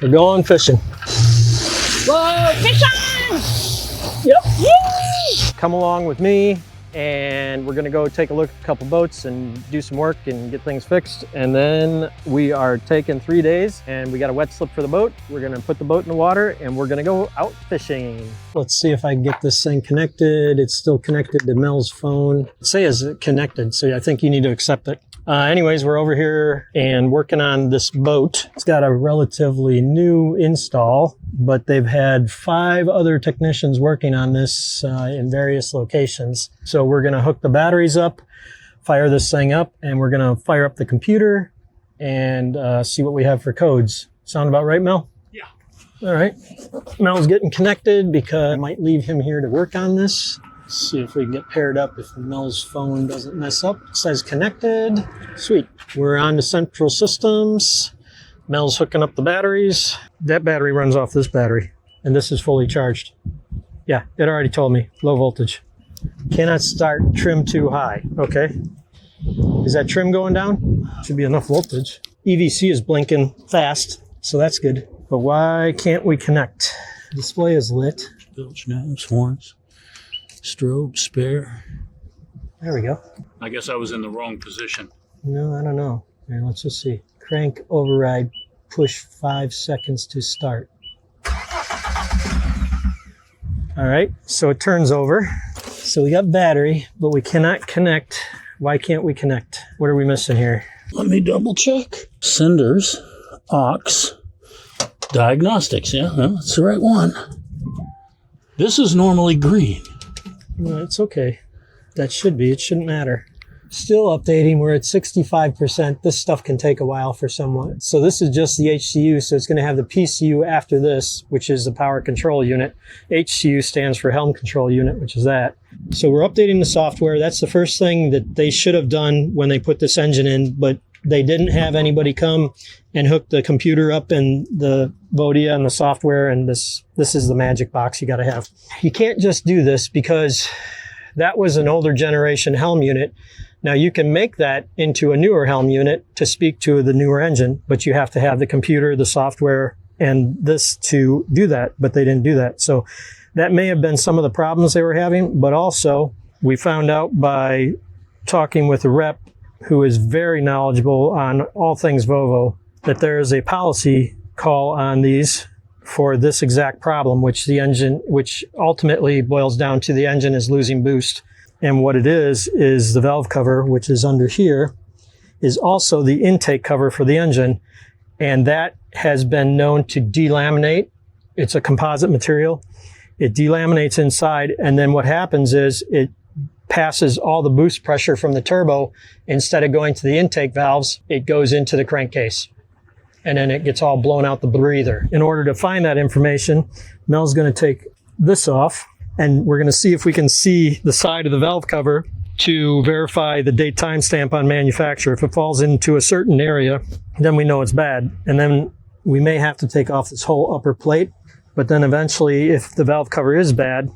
We're going fishing. Whoa, fish on! Yep. Yay! Come along with me and we're gonna go take a look at a couple boats and do some work and get things fixed. And then we are taking 3 days and we got a wet slip for the boat. We're gonna put the boat in the water and we're gonna go out fishing. Let's see if I can get this thing connected. It's still connected to Mel's phone. Say is it connected, so I think you need to accept it. Anyways, we're over here and working on this boat. It's got a relatively new install, but they've had 5 other technicians working on this in various locations. So we're gonna hook the batteries up, fire this thing up, and we're gonna fire up the computer and see what we have for codes. Sound about right, Mel? Yeah. All right. Mel's getting connected because I might leave him here to work on this. See if we can get paired up if Mel's phone doesn't mess up. It says connected. Sweet. We're on to central systems. Mel's hooking up the batteries. That battery runs off this battery, and this is fully charged. Yeah, it already told me. Low voltage. Cannot start trim too high. Okay. Is that trim going down? Should be enough voltage. EVC is blinking fast, so that's good. But why can't we connect? Display is lit. Bilge knobs, horns. Strobe, spare. There we go. I guess I was in the wrong position. No, I don't know. Here, let's just see. Crank override, push 5 seconds to start. All right, so it turns over. So we got battery, but we cannot connect. Why can't we connect? What are we missing here? Let me double check. Senders, aux, diagnostics. Yeah, well, that's the right one. This is normally green. No, it's okay. That should be. It shouldn't matter. Still updating. We're at 65%. This stuff can take a while for someone. So this is just the HCU. So it's going to have the PCU after this, which is the power control unit. HCU stands for helm control unit, which is that. So we're updating the software. That's the first thing that they should have done when they put this engine in, but they didn't have anybody come and hook the computer up and the Vodia and the software, and this is the magic box you got to have. You can't just do this because that was an older generation helm unit. Now you can make that into a newer helm unit to speak to the newer engine, but you have to have the computer, the software, and this to do that, but they didn't do that. So that may have been some of the problems they were having, but also we found out by talking with a rep who is very knowledgeable on all things Volvo, that there is a policy call on these for this exact problem, which ultimately boils down to the engine is losing boost. And what it is the valve cover, which is under here, is also the intake cover for the engine. And that has been known to delaminate. It's a composite material. It delaminates inside. And then what happens is it passes all the boost pressure from the turbo. Instead of going to the intake valves, it goes into the crankcase. And then it gets all blown out the breather. In order to find that information, Mel's going to take this off, and we're going to see if we can see the side of the valve cover to verify the date timestamp on manufacture. If it falls into a certain area, then we know it's bad. And then we may have to take off this whole upper plate. But then eventually, if the valve cover is bad,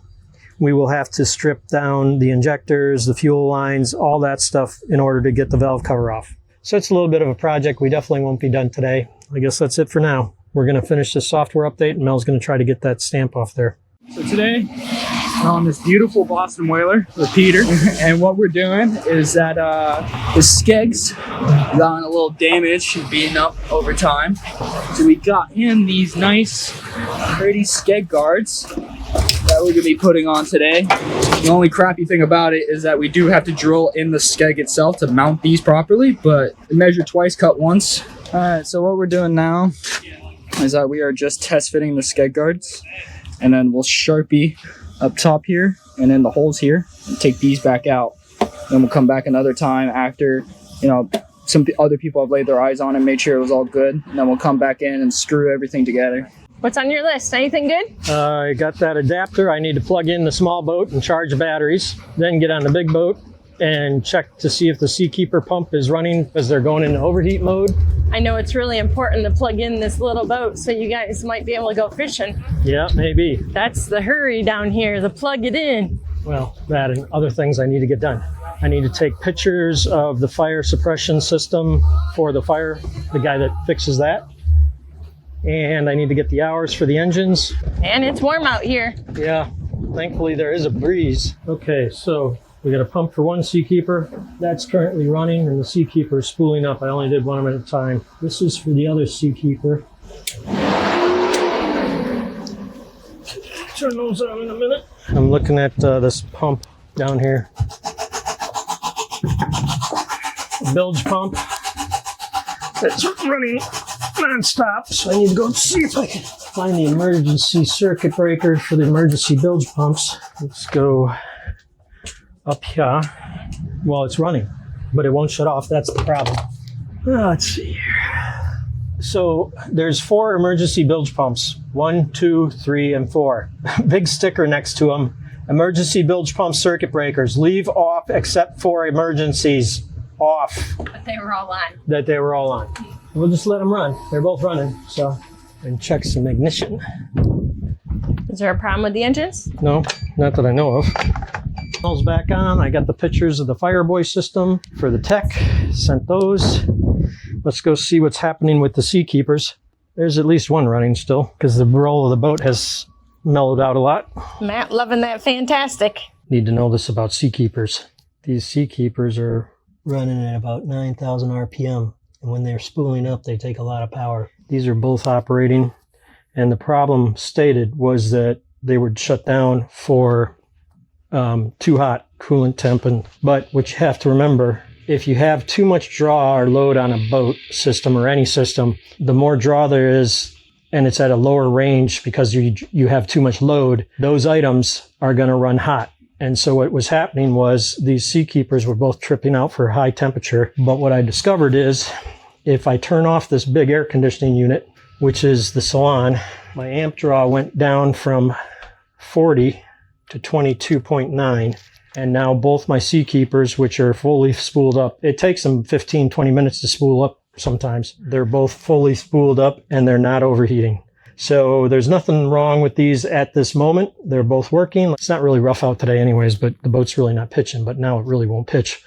we will have to strip down the injectors, the fuel lines, all that stuff in order to get the valve cover off. So it's a little bit of a project. We definitely won't be done today. I guess that's it for now. We're going to finish this software update, and Mel's going to try to get that stamp off there. So today, we're on this beautiful Boston whaler with Peter, and what we're doing is that the skegs got a little damage and beaten up over time. So we got in these nice, pretty skeg guards that we're going to be putting on today. The only crappy thing about it is that we do have to drill in the skeg itself to mount these properly, but measure twice, cut once. Alright, so what we're doing now is that we are just test fitting the skeg guards, and then we'll Sharpie up top here and in the holes here and take these back out. Then we'll come back another time after, some other people have laid their eyes on it and made sure it was all good, and then we'll come back in and screw everything together. What's on your list? Anything good? I got that adapter. I need to plug in the small boat and charge the batteries, then get on the big boat and check to see if the Seakeeper pump is running because they're going into overheat mode. I know it's really important to plug in this little boat so you guys might be able to go fishing. Yeah, maybe. That's the hurry down here, the plug it in. Well, that and other things I need to get done. I need to take pictures of the fire suppression system for the guy that fixes that. And I need to get the hours for the engines. And it's warm out here. Yeah, thankfully there is a breeze. Okay, so we got a pump for one Seakeeper. That's currently running, and the Seakeeper is spooling up. I only did one at a time. This is for the other Seakeeper. Turn those on in a minute. I'm looking at this pump down here. Bilge pump. It's running non-stop, so I need to go see if I can find the emergency circuit breaker for the emergency bilge pumps. Let's go up here. Well, it's running, but it won't shut off. That's the problem. Let's see here. So there's 4 emergency bilge pumps. 1, 2, 3, and 4. Big sticker next to them. Emergency bilge pump circuit breakers. Leave off except for emergencies. Off. But they were all on. That they were all on. We'll just let them run. They're both running, so. And check some ignition. Is there a problem with the engines? No, not that I know of. Funnels back on. I got the pictures of the Fireboy system for the tech. Sent those. Let's go see what's happening with the Seakeepers. There's at least one running still, because the roll of the boat has mellowed out a lot. Matt loving that fantastic. Need to know this about Seakeepers. These Seakeepers are running at about 9,000 RPM. And when they're spooling up, they take a lot of power. These are both operating. And the problem stated was that they would shut down for too hot coolant temp. But what you have to remember, if you have too much draw or load on a boat system or any system, the more draw there is, and it's at a lower range because you have too much load, those items are going to run hot. And so what was happening was these Seakeepers were both tripping out for high temperature. But what I discovered is if I turn off this big air conditioning unit, which is the salon, my amp draw went down from 40 to 22.9. And now both my Seakeepers, which are fully spooled up, it takes them 15, 20 minutes to spool up sometimes. They're both fully spooled up and they're not overheating. So there's nothing wrong with these at this moment. They're both working. It's not really rough out today anyways, but the boat's really not pitching, but now it really won't pitch.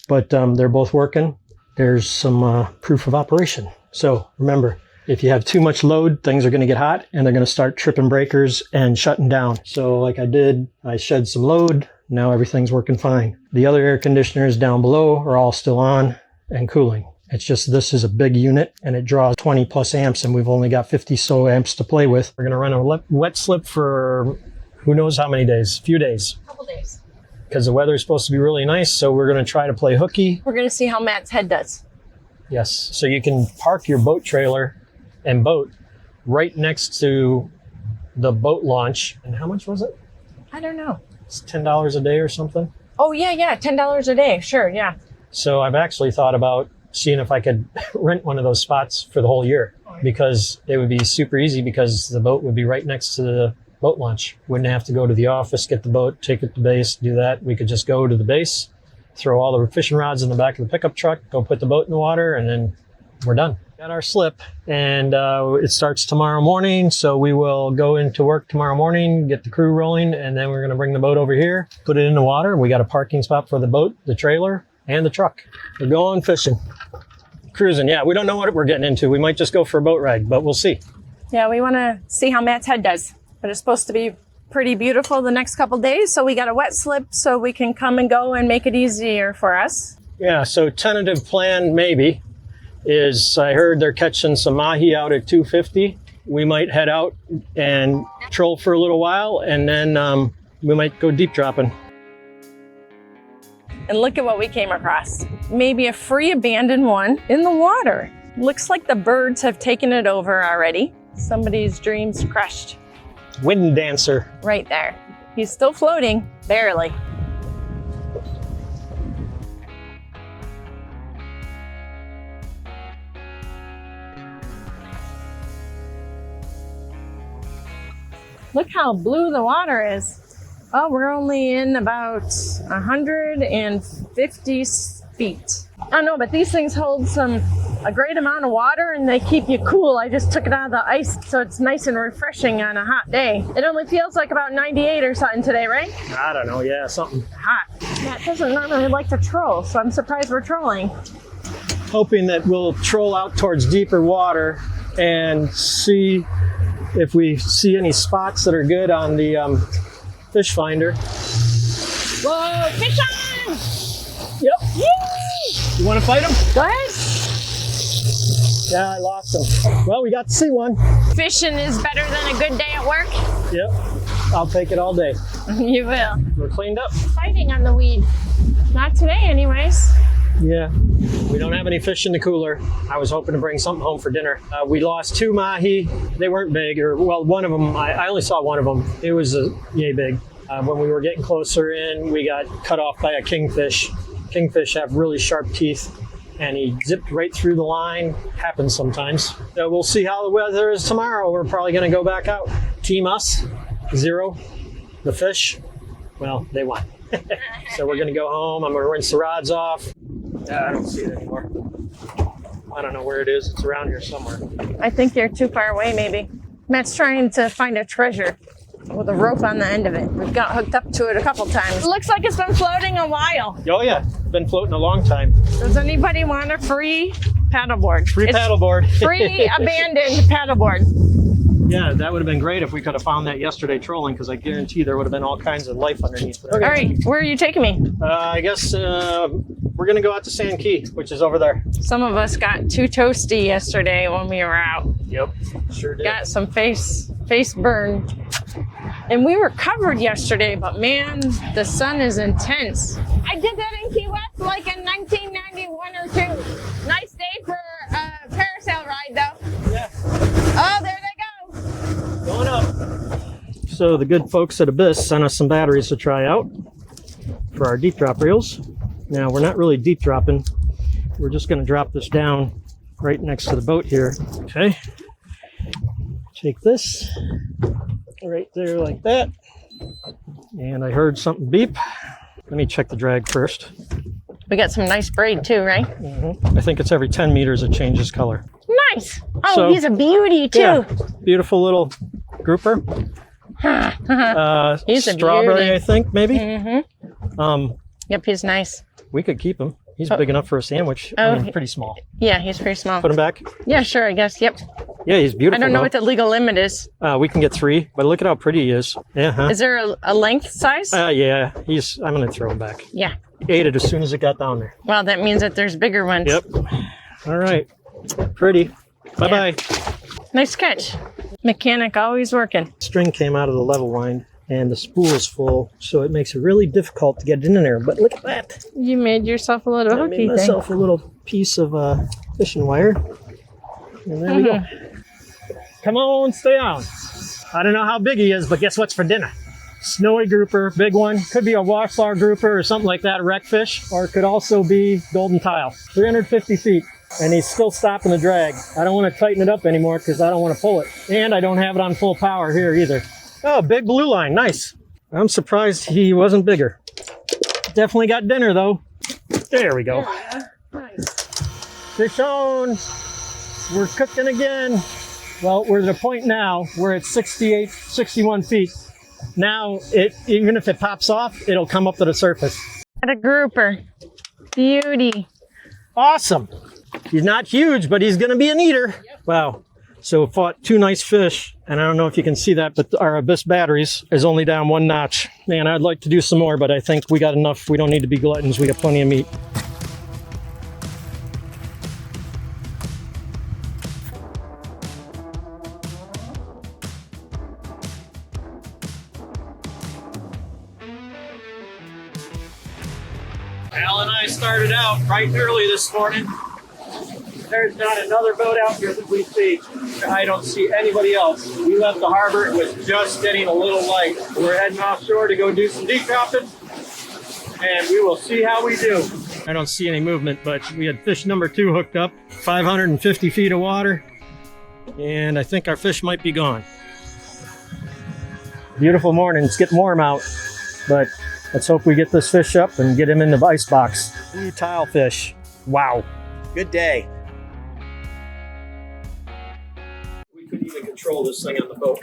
But they're both working. There's some proof of operation. So remember, if you have too much load, things are going to get hot and they're going to start tripping breakers and shutting down. So like I did, I shed some load. Now everything's working fine. The other air conditioners down below are all still on and cooling. It's just this is a big unit and it draws 20 plus amps and we've only got 50 so amps to play with. We're going to run a wet slip for who knows how many days, few days. A couple days. Because the weather is supposed to be really nice, so we're going to try to play hooky. We're going to see how Matt's head does. Yes, so you can park your boat trailer and boat right next to the boat launch. And how much was it? I don't know. It's $10 a day or something. Oh, yeah, $10 a day. Sure, yeah. So I've actually thought about seeing if I could rent one of those spots for the whole year, because it would be super easy because the boat would be right next to the boat launch. Wouldn't have to go to the office, get the boat, take it to base, do that. We could just go to the base, throw all the fishing rods in the back of the pickup truck, go put the boat in the water, and then we're done. Got our slip, and it starts tomorrow morning, so we will go into work tomorrow morning, get the crew rolling, and then we're going to bring the boat over here, put it in the water. We got a parking spot for the boat, the trailer, and the truck. We're going fishing. Cruising, yeah. We don't know what we're getting into. We might just go for a boat ride, but we'll see. Yeah, we want to see how Matt's head does. But it's supposed to be pretty beautiful the next couple days, so we got a wet slip so we can come and go and make it easier for us. Yeah, so tentative plan maybe is I heard they're catching some mahi out at 250. We might head out and troll for a little while, and then we might go deep dropping. And look at what we came across. Maybe a free abandoned one in the water. Looks like the birds have taken it over already. Somebody's dreams crushed. Wind dancer. Right there. He's still floating, barely. Look how blue the water is. Oh, we're only in about 150 feet. I know, but these things hold a great amount of water and they keep you cool. I just took it out of the ice, so it's nice and refreshing on a hot day. It only feels like about 98 or something today, right? I don't know, yeah, something. Hot. Matt doesn't normally like to troll, so I'm surprised we're trolling. Hoping that we'll troll out towards deeper water and see if we see any spots that are good on the fish finder. Whoa, fish on! Yep. Yay! You want to fight him? Go ahead. Yeah, I lost him. Well, we got to see one. Fishing is better than a good day at work. Yep. I'll take it all day. You will. We're cleaned up. Fighting on the weed. Not today, anyways. Yeah. We don't have any fish in the cooler. I was hoping to bring something home for dinner. We lost 2 mahi. They weren't big, or well, one of them, I only saw one of them. It was yay big. When we were getting closer in, we got cut off by a kingfish. Kingfish have really sharp teeth, and he zipped right through the line. Happens sometimes. So we'll see how the weather is tomorrow. We're probably going to go back out. Team us, 0. The fish, well, they won. So we're going to go home. I'm going to rinse the rods off. I don't see it anymore. I don't know where it is. It's around here somewhere. I think you're too far away, maybe. Matt's trying to find a treasure with a rope on the end of it. We've got hooked up to it a couple times. It looks like it's been floating a while. Oh yeah, been floating a long time. Does anybody want a free paddleboard? Free It's paddleboard. free abandoned paddleboard. Yeah, that would have been great if we could have found that yesterday trolling, because I guarantee there would have been all kinds of life underneath there. All right, where are you taking me? I guess we're going to go out to Sand Key, which is over there. Some of us got too toasty yesterday when we were out. Yep, sure did. Got some face burn. And we were covered yesterday, but man, the sun is intense. I did that in Key West like in 1991 or 2. Nice day for a parasail ride though. Yeah. Oh, there they go. Going up. So the good folks at Abyss sent us some batteries to try out for our deep drop reels. Now we're not really deep dropping. We're just going to drop this down right next to the boat here. Okay. Take this right there like that. And I heard something beep. Let me check the drag first. We got some nice braid too, right? I think it's every 10 meters it changes color. Nice. Oh, So, he's a beauty too. Yeah, beautiful little grouper. He's a strawberry, beauty. I think, maybe. Yep, he's nice. We could keep him. He's big enough for a sandwich. Oh, I mean, pretty small. Yeah, he's pretty small. Put him back. Yeah, sure, I guess. Yep. Yeah, he's beautiful. I don't know though. what the legal limit is. We can get 3, but look at how pretty he is. Yeah. Huh? Is there a length size? Yeah. I'm gonna throw him back. Yeah. Ate it as soon as it got down there. Well, that means that there's bigger ones. Yep. All right. Pretty. Bye bye. Nice catch. Mechanic always working. String came out of the level line, and the spool's full, so it makes it really difficult to get it in there. But look at that. You made yourself a little I hooky made thing. myself a little piece of fishing wire. And there we go. Come on, stay on. I don't know how big he is, but guess what's for dinner? Snowy grouper, big one. Could be a washflower grouper or something like that, wreckfish, or it could also be golden tile. 350 feet, and he's still stopping the drag. I don't want to tighten it up anymore because I don't want to pull it. And I don't have it on full power here either. Oh, big blue line, nice. I'm surprised he wasn't bigger. Definitely got dinner though. There we go. Nice. Fish on. We're cooking again. Well, we're at a point now where it's 68, 61 feet. Now, even if it pops off, it'll come up to the surface. Got a grouper. Beauty. Awesome. He's not huge, but he's going to be an eater. Wow. So fought 2 nice fish, and I don't know if you can see that, but our Abyss batteries is only down 1 notch. Man, I'd like to do some more, but I think we got enough. We don't need to be gluttons. We got plenty of meat. Al and I started out bright and early this morning. There's not another boat out here that we see. I don't see anybody else. We left the harbor. It was just getting a little light. We're heading offshore to go do some deep dropping, and we will see how we do. I don't see any movement, but we had fish number 2 hooked up, 550 feet of water, and I think our fish might be gone. Beautiful morning. It's getting warm out, but let's hope we get this fish up and get him in the ice box. Blue tilefish. Wow. Good day. We couldn't even control this thing on the boat.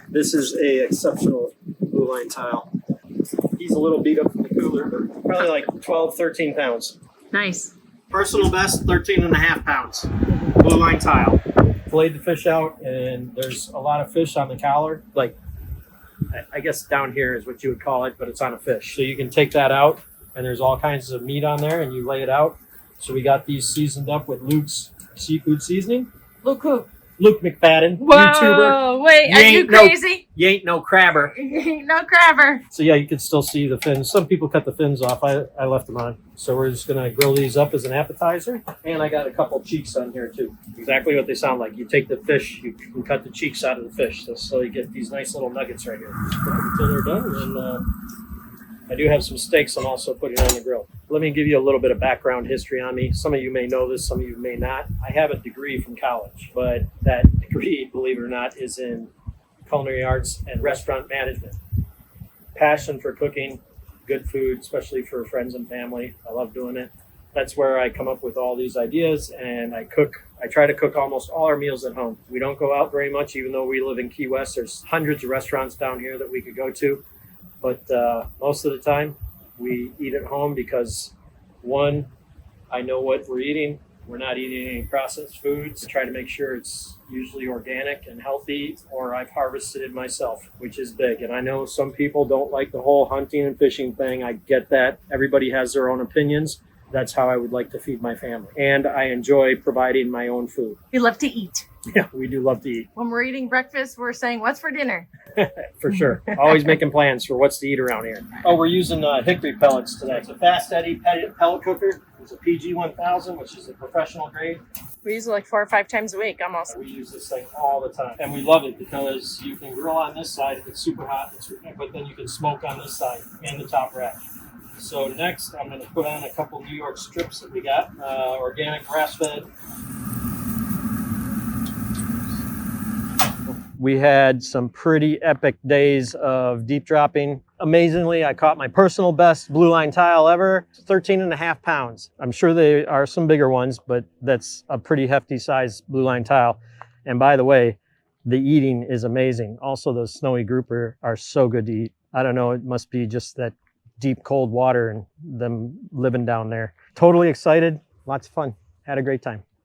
This is a exceptional Blueline tile. He's a little beat up from the cooler, but probably like 12, 13 pounds. Nice. Personal best, 13 and a half pounds. Blueline tile. filleted the fish out, and there's a lot of fish on the collar. Like, I guess down here is what you would call it, but it's on a fish. So you can take that out, and there's all kinds of meat on there, and you lay it out. So we got these seasoned up with Luke's seafood seasoning. Luke who? Luke McFadden, Whoa, YouTuber. wait, are you crazy? You ain't no crabber. No crabber. So yeah, you can still see the fins. Some people cut the fins off. I left them on. So we're just gonna grill these up as an appetizer. And I got a couple cheeks on here too. Exactly what they sound like. You take the fish, you can cut the cheeks out of the fish. So you get these nice little nuggets right here. Until they're done, and I do have some steaks I'm also putting on the grill. Let me give you a little bit of background history on me. Some of you may know this, some of you may not. I have a degree from college, but that degree, believe it or not, is in culinary arts and restaurant management. Passion for cooking good food, especially for friends and family. I love doing it. That's where I come up with all these ideas, and I cook. I try to cook almost all our meals at home. We don't go out very much, even though we live in Key West. There's hundreds of restaurants down here that we could go to. But most of the time, we eat at home because, one, I know what we're eating. We're not eating any processed foods. I try to make sure it's usually organic and healthy, or I've harvested it myself, which is big. And I know some people don't like the whole hunting and fishing thing. I get that. Everybody has their own opinions. That's how I would like to feed my family. And I enjoy providing my own food. We love to eat. Yeah, we do love to eat. When we're eating breakfast, we're saying, what's for dinner? For sure. Always making plans for what's to eat around here. Oh, we're using hickory pellets today. It's a fast eddy pellet cooker. It's a PG 1000, which is a professional grade. We use it like 4 or 5 times a week almost. We use this thing all the time. And we love it because you can grill on this side if it's super hot, but then you can smoke on this side and the top rack. So next, I'm going to put on a couple New York strips that we got, organic grass-fed. We had some pretty epic days of deep dropping. Amazingly, I caught my personal best Blueline tile ever, 13.5 pounds. I'm sure there are some bigger ones, but that's a pretty hefty size Blueline tile. And by the way, the eating is amazing. Also, those snowy grouper are so good to eat. I don't know, it must be just that deep cold water and them living down there. Totally excited, lots of fun, had a great time.